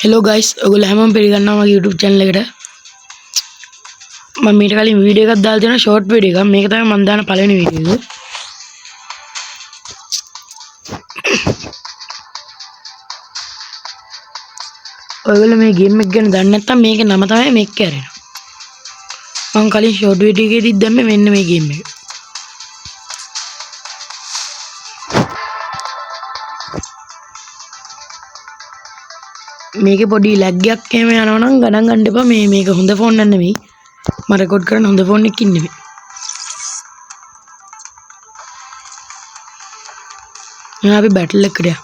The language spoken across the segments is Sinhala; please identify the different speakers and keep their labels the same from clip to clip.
Speaker 1: Hello guys, ඔයගොල්ලෝ හැමෝම පිළිගන්නවා මගේ YouTube channel එකට. මම මීට කලින් වීඩියෝ එකක් දාලා තියෙනවා short video එකක්. මේක තමයි මම දාන පළවෙනි වීඩියෝ එක. ඔයගොල්ලෝ මේ game එක ගැන දන්නේ නැත්නම් මේකේ නම තමයි මේක ඇරෙනවා. මම කලින් short video එකේදීත් දැම්මේ මෙන්න මේ game එක. මේකේ පොඩි lag එකක් එහෙම යනවා නම් ගණන් ගන්න එපා. මේක හොඳ phone එක නෙමෙයි. මම record කරන හොඳ phone එකකින් නෙමෙයි. අපි battle එකකට යමු.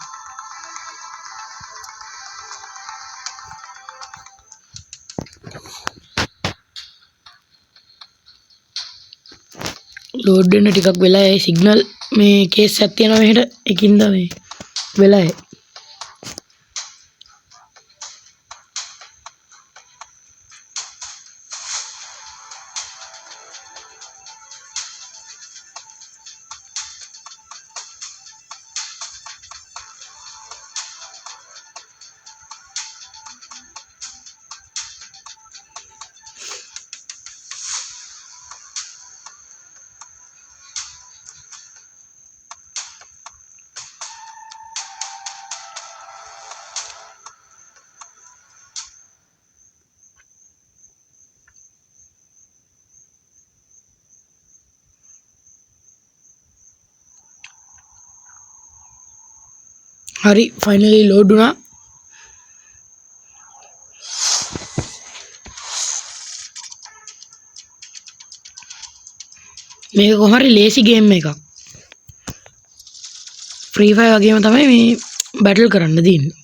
Speaker 1: load වෙන්න ටිකක් වෙලා ඒ signal මේ case එකක් තියෙනවා මෙහෙට ඒකින්ද මේ වෙලා හරි finally load වුණා. මේක කොහොම හරි lazy game එකක්. Free Fire වගේම තමයි මේ battle කරන්න තියෙන්නේ.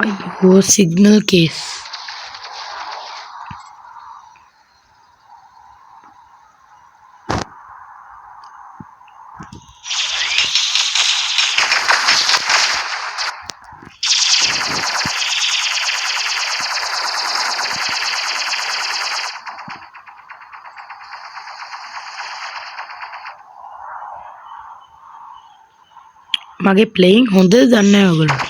Speaker 1: අයියෝ signal case මගේ playing හොඳද දන්නේ නැහැ ඔයගොල්ලෝ.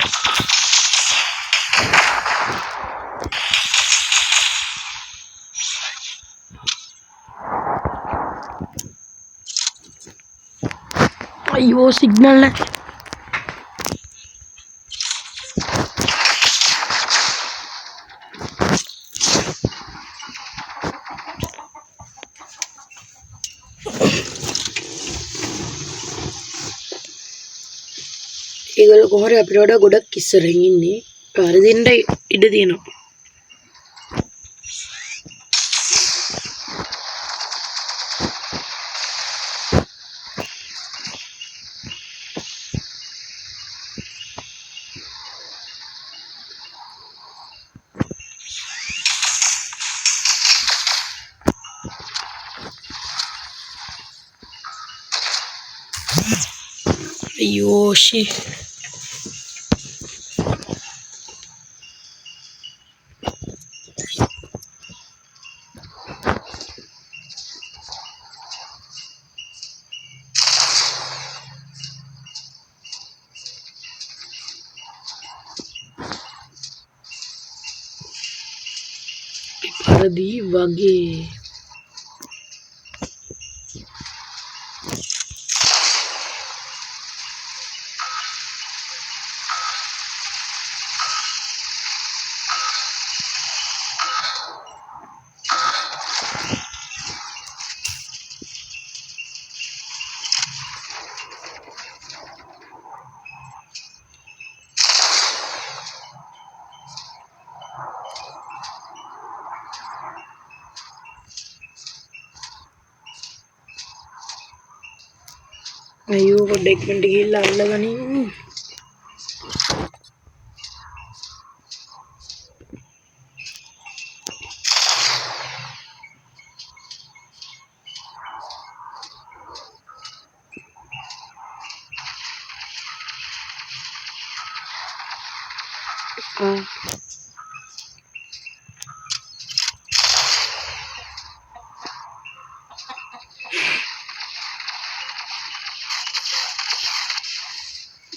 Speaker 1: අයියෝ signal නැහැ. ඒගොල්ලෝ කොහොම හරි අපිට වඩා ගොඩක් ඉස්සරහින් ඉන්නේ. පරදින්න ඉඩ තියෙනවා. අයියෝ shit. පරදි වගේ අයියෝ පොඩ්ඩක් ඉක්මනට ගිහිල්ලා අල්ලගනින්.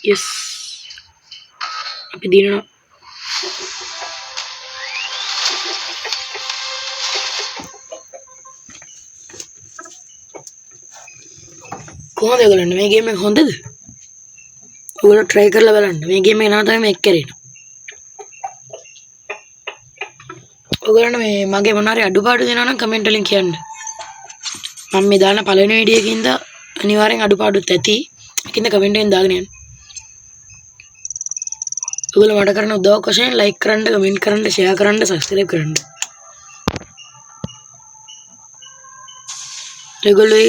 Speaker 1: Yes. Apa dino? කොහොමද ඔයගොල්ලන්ට මේ ගේම් එක හොඳද? ඔයගොල්ලෝ try කරලා බලන්න. මේ ගේම් එක නම් තමයි මේක කරේ. ඔයගොල්ලන්ට මේ මගේ මොන හරි අඩුපාඩු දෙනවා නම් කමෙන්ට් වලින් කියන්න. මම මේ දාන පළවෙනි වීඩියෝ එකකින්ද අනිවාර්යෙන් අඩුපාඩුත් ඇති. ඒකින්ද කමෙන්ට් එකෙන් දාගෙන යන්න. ඔයගොල්ලෝ මට කරන උදව්වක් වශයෙන් like කරන්න, කමෙන්ට් කරන්න, share කරන්න, subscribe කරන්න. ඔයගොල්ලෝ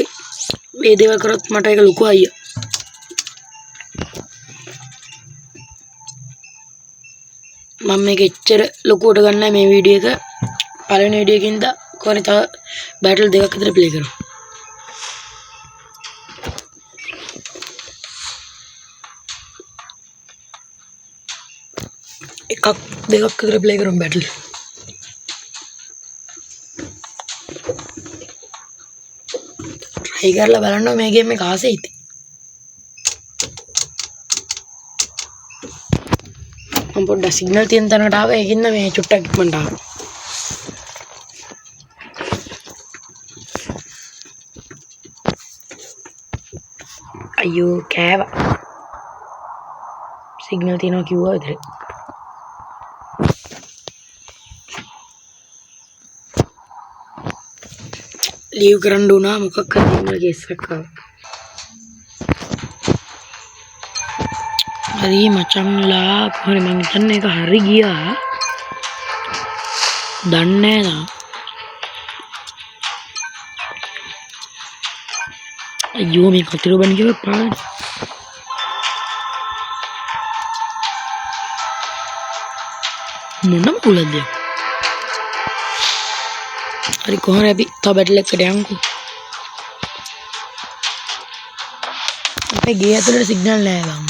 Speaker 1: මේ දේවල් කරොත් මට ඒක ලොකු අයියා. මම මේක එච්චර ලොකුවට ගන්න මේ වීඩියෝ එක පළවෙනි වීඩියෝ එකකින්ද කොහොමද තව බැටල් දෙකක් විතර ප්ලේ කරමු. එකක් දෙකක් විතර ප්ලේ කරමු බැටල්. try කරලා බලන්න මේ ගේම් එක ආසෙයිද? මම පොඩ්ඩක් සිග්නල් තියෙන තැනකට ආවා. ඒකින්ද මේ චුට්ටක් ඉක්මනට ආවා. අයියෝ කෑවා. සිග්නල් තියෙනවා කිව්වා විතරයි. ලීව් කරන්න උනා මොකක් හරි සිග්නල් කේස් එකක් ආවා. හරි මචංලා කොහොමද මං හිතන්නේ ඒක හරි ගියා. දන්නේ නැහැ. අයියෝ මේ කතිර බන් කියලා පාන. මොනම කුලද? හරි කොහොමද අපි තව බැටල් එකකට යමුකෝ. අපේ ගේ ඇතුළේ සිග්නල් නැහැ බං.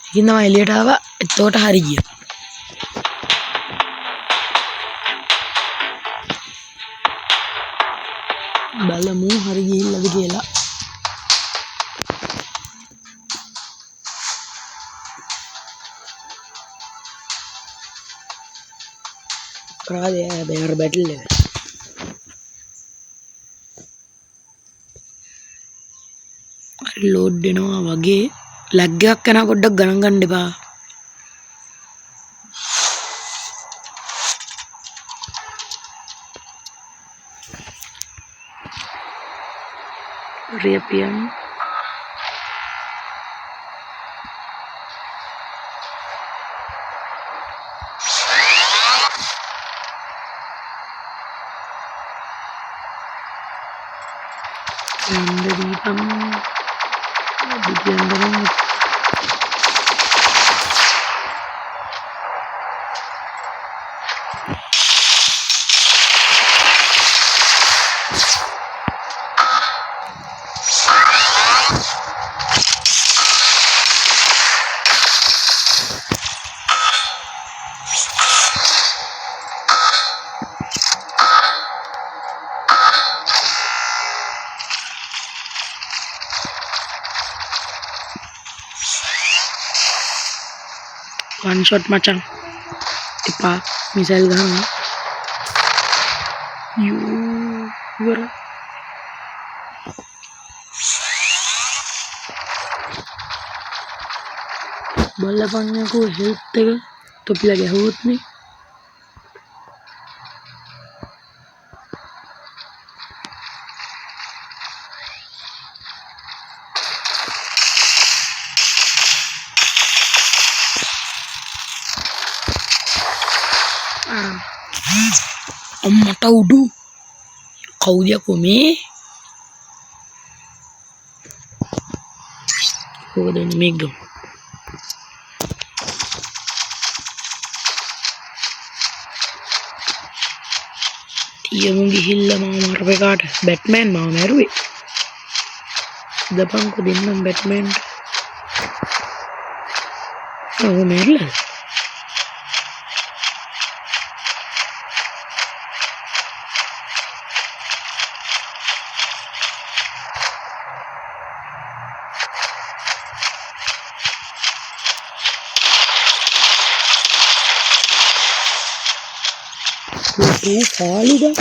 Speaker 1: ඒකින් තමයි එළියට ආවා. එතකොට හරි ගියා. බලමු හරි ගිහිල්ලාද කියලා. කරාද බෑර බැටල් එක. හරි ලෝඩ් වෙනවා වගේ. ලැග් එකක් යනවා පොඩ්ඩක් ගණන් ගන්න එපා. රියපියන් දීපම් බුදියන්දරන් one shot macam tipa misal gang you බලපන්නේ කෝ හෙල්ත් එක තොපිලා ගැහුවොත් නේ අම්මට උඩු කවුද යකෝ මේ ඕක දෙන්න මේක ගමු. තියමු ගිහිල්ලා මාව මරපේකාට බැට්මෑන් මාව මැරුවේ. දපන්කෝ දෙන්නම් බැට්මෑන්ට. ඔව් මැරිලා. Itu kali dah.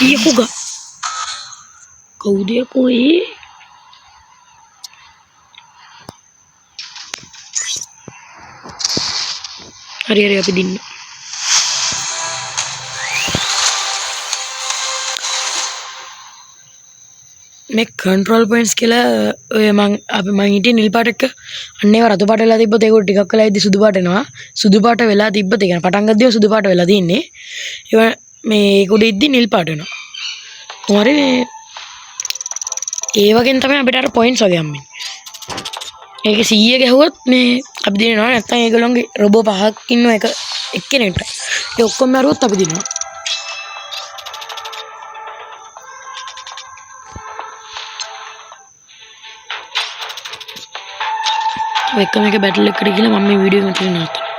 Speaker 1: Iya kok gak? Kau dia koi. Hari-hari apa din? මේ කන්ට්‍රෝල් පොයින්ට්ස් කියලා ඔය මං හිටියේ නිල් පාට එක අන්න ඒව රතු පාට වෙලා තිබ්බත් ඒක ටිකක් වෙලා ඉදි සුදු පාට එනවා සුදු පාට වෙලා තිබ්බත් ඒ කියන්නේ පටන් ගද්දී සුදු පාට වෙලා තින්නේ ඒව මේ ඒක උඩ ඉද්දි නිල් පාට වෙනවා හරි ඒ වගේන් තමයි අපිට අර පොයින්ට්ස් වගේ හම්බෙන්නේ ඒක 100 ගැහුවොත් මේ අපි දිනනවා නැත්නම් ඒගොල්ලෝගේ රොබෝ පහක් ඉන්න එක එක්කෙනෙක්ට ඒ ඔක්කොම මරුවොත් අපි දිනනවා එකම එක බැටල් එකකට ගිහලා මම මේ වීඩියෝ එක මෙතන නවත්තනවා.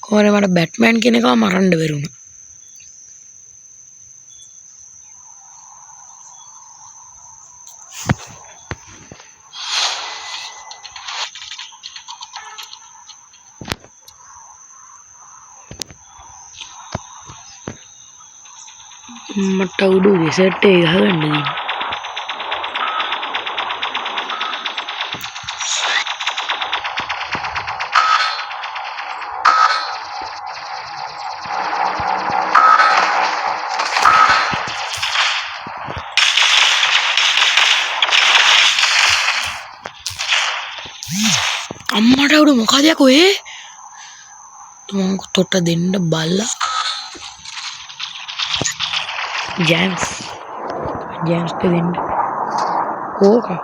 Speaker 1: කොහොමද මට බැට්මෑන් කියන එකව මරන්න බැරුණා. මට උඩු රිසර්ට් එක ගහගන්න දෙන්න. අම්මට උඩු මොකද යකෝ ඒ? මං තොට දෙන්න බල්ලා. Jams ke din ka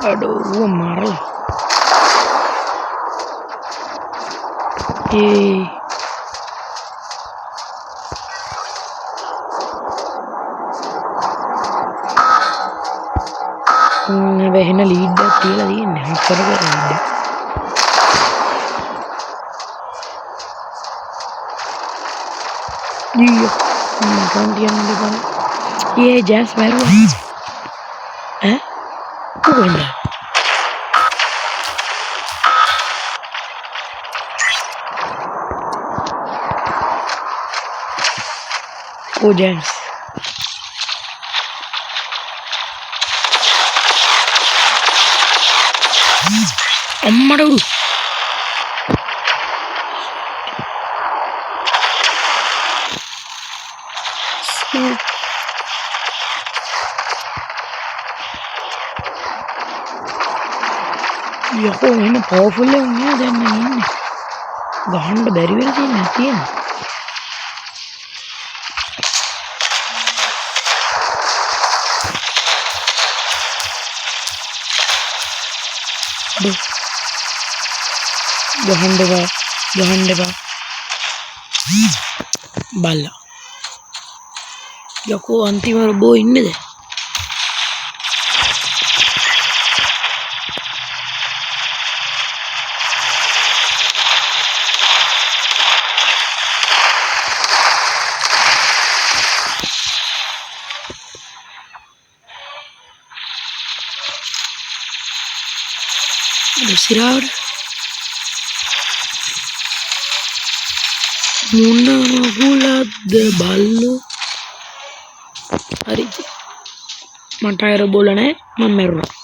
Speaker 1: aduh gua marah behena lead dak tiyala diyenne hakkara lead iya gantian depan iya Jams baru kok benda oh Jams අම්මට උඩු යකෝ එහෙම පවර්ෆුල් එකක් නෑ දැන් මම ඉන්නේ ගහන්න බැරි වෙලා තියෙනවා ගහන්න එපා බල්ලා යකෝ අන්තිම රොබෝ ඉන්නේද ඉස්සරහට මුණ හුලද්ද බල්ලෝ හරි මට අයර බෝල නැහැ මම මැරුණා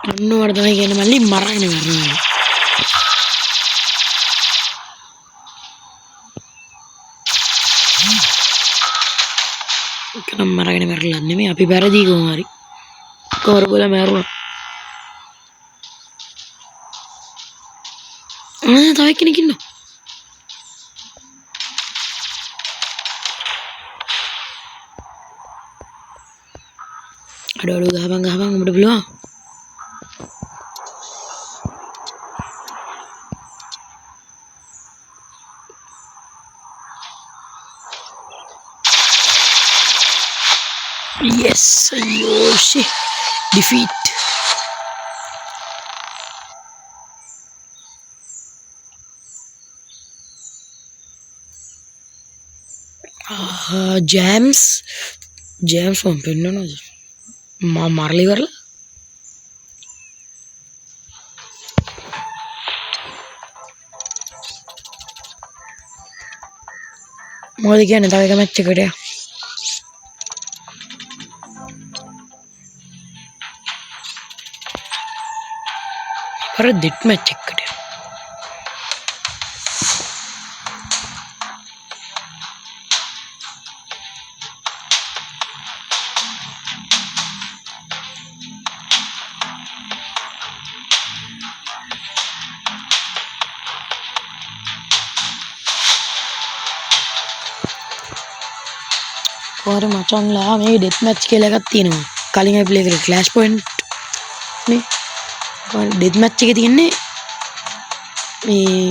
Speaker 1: අන්න වර්ධන කියන මල්ලි මරගෙන මැරුණා කනම් මරගෙන මැරලා නෙමෙයි අපි පෙරදී කොහොම හරි කවර බෝල මැරුණා තව කෙනෙක් ඉන්නවා අඩු ගහපන් උඹට පුළුවන් yes Yoshi defeat jams මම පෙන්නනවා මම මරලි කරලා මොකද කියන්නේ තව එක මැච් එකට අර දෙට් මැච් එකට කොහොමද මචංලා මේ ඩෙත් මැච් කියලා එකක් තියෙනවා කලින් අපි ප්ලේ කරේ ක්ලෑෂ් පොයින්ට් නේ ඩෙත් මැච් එකේ තියෙන්නේ මේ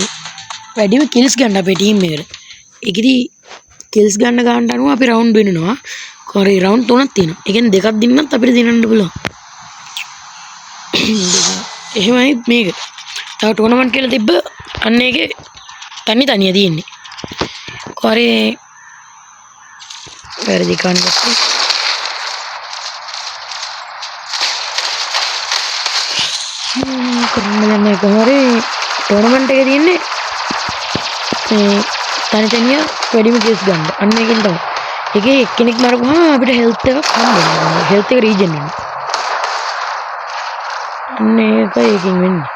Speaker 1: වැඩිම කිල්ස් ගන්න අපේ ටීම් එකට ඒකෙදි කිල්ස් ගන්න ගන්නට අනුව අපි රවුන්ඩ් වෙනනවා කොහරි රවුන්ඩ් 3ක් තියෙනවා ඒ කියන්නේ දෙකක් දින්නත් අපිට දිනන්න පුළුවන් එහෙමයි මේක තව ටෝනමන්ට් කියලා තිබ්බ අන්න ඒකේ තනිය තියෙන්නේ කොහරි වැරදි කන්වර්ට් කරන්න ගන්න කොහොමරි ටෝනමන්ට් එකේ තියෙන්නේ මේ තනිය වැඩිම කේස් ගන්න අන්න ඒකෙන් තමයි ඒකේ එක්කෙනෙක් මරපුවාම අපිට හෙල්ත් එකක් හම්බ වෙනවා හෙල්ත් එක රීජන් වෙනවා අන්න ඒකයි ඒකෙන් වෙන්නේ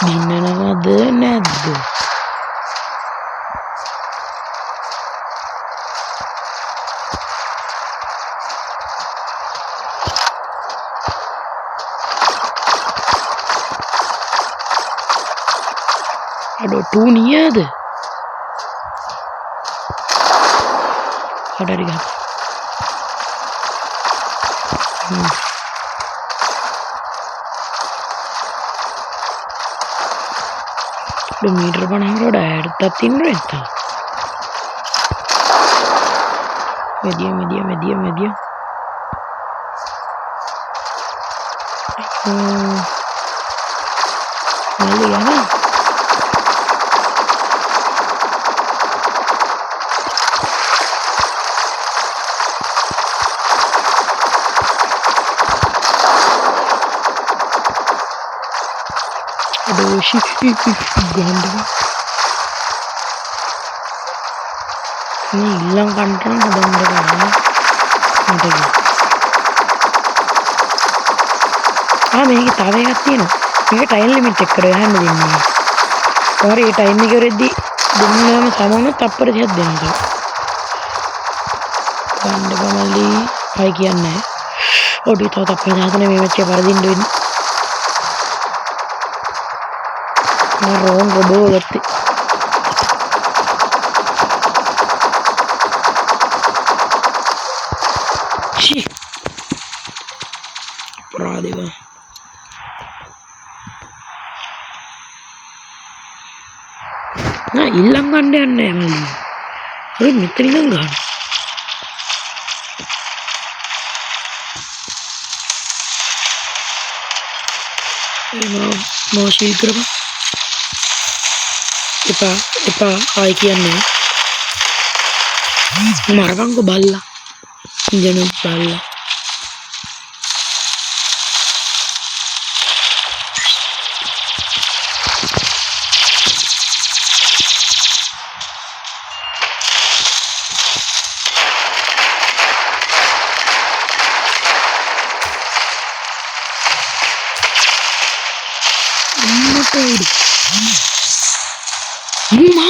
Speaker 1: දින්නනවද නැද්ද අඩෝ 2 නියද හඩරි ගන්න मीटर बनाकर डायर तीन रहता मीडियम मीडियम मीडियम मीडियम लिया ना Adoshi ganda ini hilang kantong bener-bener මේක තව එකක් තියෙනවා මේක ටයිම් ලිමිට් එක කරලා හැම දෙන්නේ කොහරි ඒ ටයිම් එක වෙද්දි දෙන්නම සමවුනොත් තප්පර 30ක් දෙනවා ගන්න බමලි හයි කියන්නේ ඔඩි තව තප්පර 10 මේ මැච් එක පරදින්න වෙන්නේ रोन रोडो गत्ती शी දේවා ඉල්ලම් ගන්න යන්නේ මම හරි මෙතන ඉඳන් ගන්න mau ශීල් කරපන් එපා ආයි කියන්නේ මරපන්කෝ බල්ලා ඉඳනු බල්ලා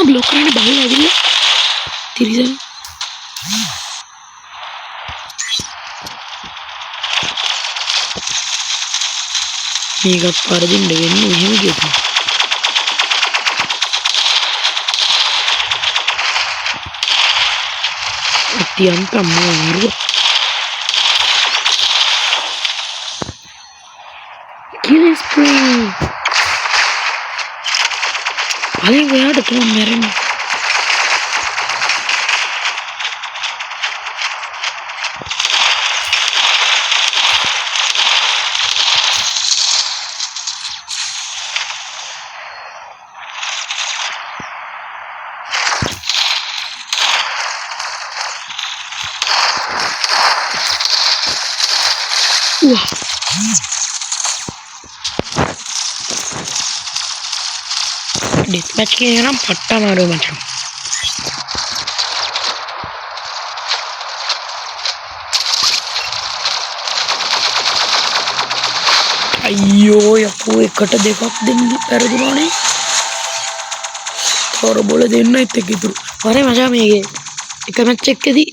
Speaker 1: ब्लॉक करने बाहर आ गई तेरी जरा मेगा पर दिन लगे नहीं है मुझे तो अत्यंत कम है किल स्प्रे अरे यार तो मेरे में वाह डेथ मैच के ना पट्टा मारो मचा अयो यापू एकट देखो दिन पेरदुनाने और बोले देना इतने किधर अरे मजा में ये एक मैच चेक के दी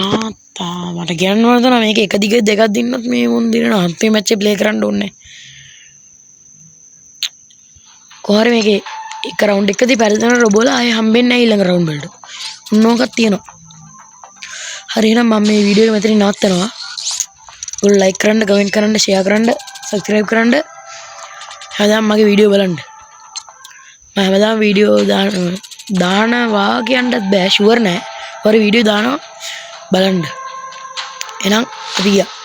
Speaker 1: आता मत ज्ञान वाला ना मैं एक दिखे देखा दिन मत मैं उन दिन ना हंते मैच प्ले करने डोने कोहरे में के एक राउंड एक दी पहले दिन रोबोला आए हम भी नहीं लग राउंड बिल्ड उन्हों का तीनों हरे ना मम्मी वीडियो में तेरी नाक तरवा वो लाइक करंड कमेंट करंड शेयर करंड सब्सक्राइब करंड हदा मगे वीडियो බලන්න मैं हदा वीडियो දානවා කියන්නත් බෑ ෂුවර් නෑ. ඔර වීඩියෝ දානවා බලන්න. එහෙනම් අපි ගියා.